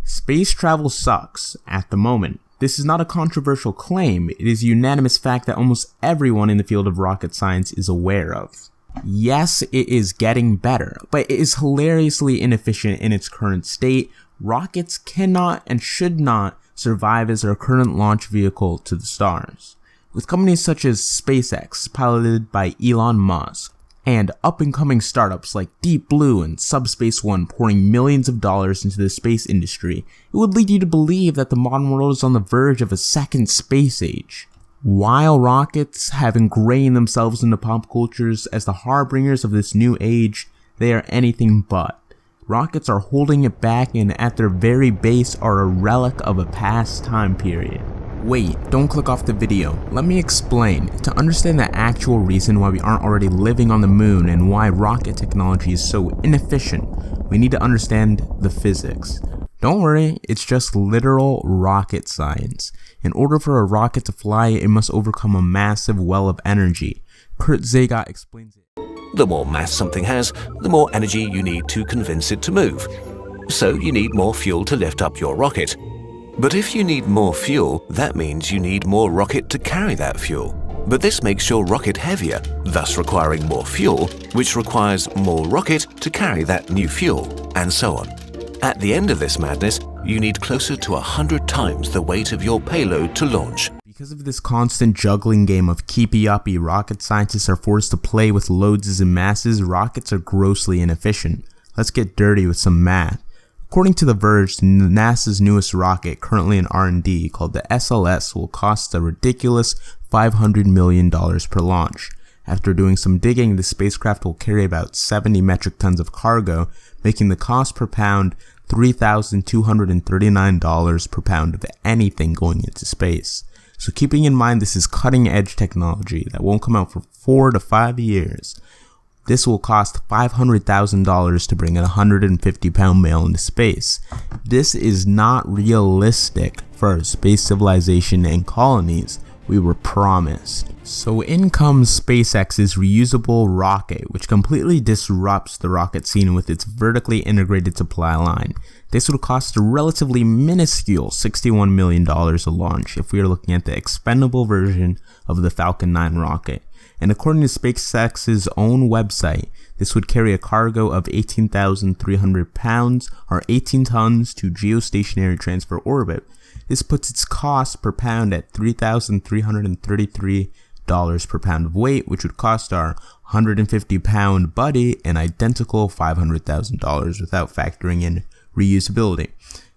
Space travel sucks at the moment. This is not a controversial claim, it is a unanimous fact that almost everyone in the field of rocket science is aware of. Yes, it is getting better, but it is hilariously inefficient in its current state. Rockets cannot and should not survive as our current launch vehicle to the stars. With companies such as SpaceX, piloted by Elon Musk, and up-and-coming startups like Deep Blue and Subspace One pouring millions of dollars into the space industry, it would lead you to believe that the modern world is on the verge of a second space age. While rockets have ingrained themselves into pop cultures as the harbingers of this new age, they are anything but. Rockets are holding it back and at their very base are a relic of a past time period. Wait, don't click off the video. Let me explain. To understand the actual reason why we aren't already living on the moon and why rocket technology is so inefficient, we need to understand the physics. Don't worry, it's just literal rocket science. In order for a rocket to fly, it must overcome a massive well of energy. Kurt Zagat explains it. The more mass something has, the more energy you need to convince it to move. So you need more fuel to lift up your rocket. But if you need more fuel, that means you need more rocket to carry that fuel. But this makes your rocket heavier, thus requiring more fuel, which requires more rocket to carry that new fuel, and so on. At the end of this madness, you need closer to 100 times the weight of your payload to launch. Because of this constant juggling game of keepy-uppy, rocket scientists are forced to play with loads and masses. Rockets are grossly inefficient. Let's get dirty with some math. According to The Verge, NASA's newest rocket, currently in R&D, called the SLS, will cost a ridiculous $500 million per launch. After doing some digging, the spacecraft will carry about 70 metric tons of cargo, making the cost per pound $3,239 per pound of anything going into space. So keeping in mind this is cutting edge technology that won't come out for 4 to 5 years, this will cost $500,000 to bring a 150-pound male into space. This is not realistic for our space civilization and colonies we were promised. So in comes SpaceX's reusable rocket, which completely disrupts the rocket scene with its vertically integrated supply line. This would cost a relatively minuscule $61 million a launch if we are looking at the expendable version of the Falcon 9 rocket. And according to SpaceX's own website, this would carry a cargo of 18,300 pounds or 18 tons to geostationary transfer orbit. This puts its cost per pound at $3,333 per pound of weight, which would cost our 150-pound buddy an identical $500,000 without factoring in reusability.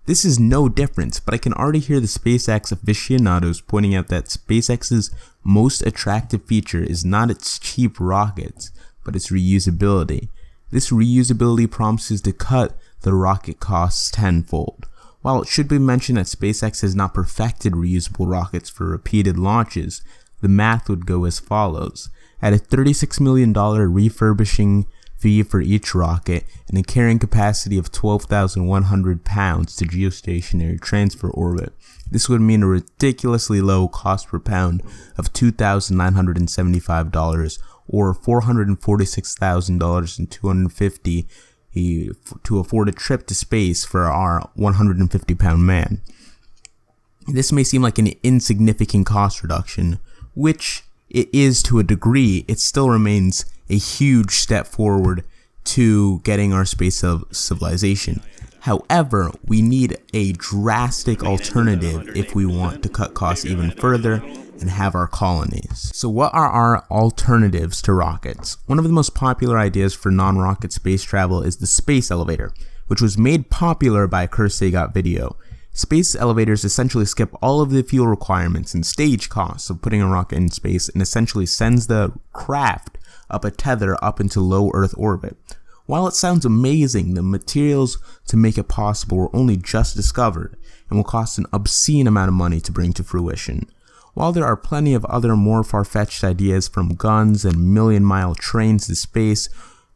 This is no difference, but I can already hear the SpaceX aficionados pointing out that SpaceX's most attractive feature is not its cheap rockets, but its reusability. This reusability promises to cut the rocket costs tenfold. While it should be mentioned that SpaceX has not perfected reusable rockets for repeated launches, the math would go as follows. At a $36 million refurbishing fee for each rocket and a carrying capacity of 12,100 pounds to geostationary transfer orbit, this would mean a ridiculously low cost per pound of $2,975 or $446,250 to afford a trip to space for our 150-pound man. This may seem like an insignificant cost reduction, which it is to a degree. It still remains a huge step forward to getting our space civilization. However, we need a drastic alternative if we want to cut costs even further and have our colonies. So what are our alternatives to rockets? One of the most popular ideas for non-rocket space travel is the space elevator, which was made popular by a Kurt Zagat video. Space elevators essentially skip all of the fuel requirements and stage costs of putting a rocket in space and essentially sends the craft up a tether up into low Earth orbit. While it sounds amazing, the materials to make it possible were only just discovered and will cost an obscene amount of money to bring to fruition. While there are plenty of other more far-fetched ideas, from guns and million-mile trains to space,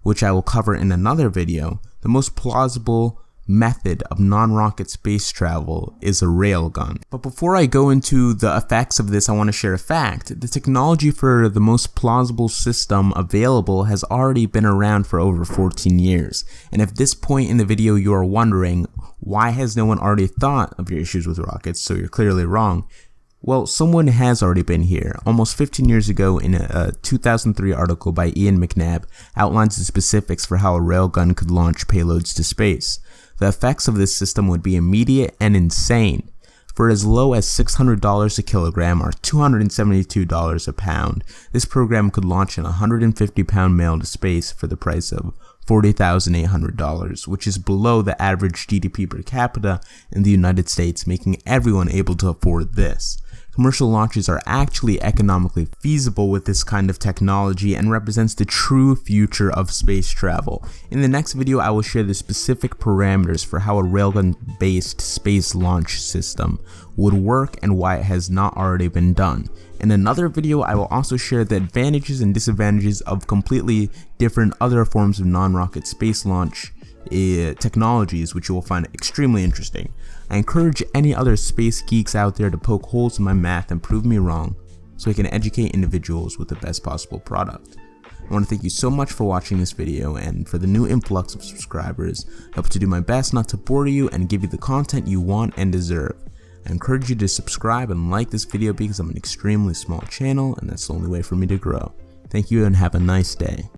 which I will cover in another video, the most plausible method of non-rocket space travel is a railgun. But before I go into the effects of this, I want to share a fact. The technology for the most plausible system available has already been around for over 14 years. And if at this point in the video you are wondering, why has no one already thought of your issues with rockets, so you're clearly wrong. Well, someone has already been here. Almost 15 years ago, in a 2003 article by Ian McNabb, outlines the specifics for how a railgun could launch payloads to space. The effects of this system would be immediate and insane. For as low as $600 a kilogram or $272 a pound, this program could launch an 150-pound male to space for the price of $40,800, which is below the average GDP per capita in the United States, making everyone able to afford this. Commercial launches are actually economically feasible with this kind of technology and represents the true future of space travel. In the next video, I will share the specific parameters for how a railgun-based space launch system would work and why it has not already been done. In another video, I will also share the advantages and disadvantages of completely different other forms of non-rocket space launch technologies, which you will find extremely interesting. I encourage any other space geeks out there to poke holes in my math and prove me wrong, so I can educate individuals with the best possible product. I want to thank you so much for watching this video, and for the new influx of subscribers, I hope to do my best not to bore you and give you the content you want and deserve. I encourage you to subscribe and like this video because I'm an extremely small channel and that's the only way for me to grow. Thank you and have a nice day.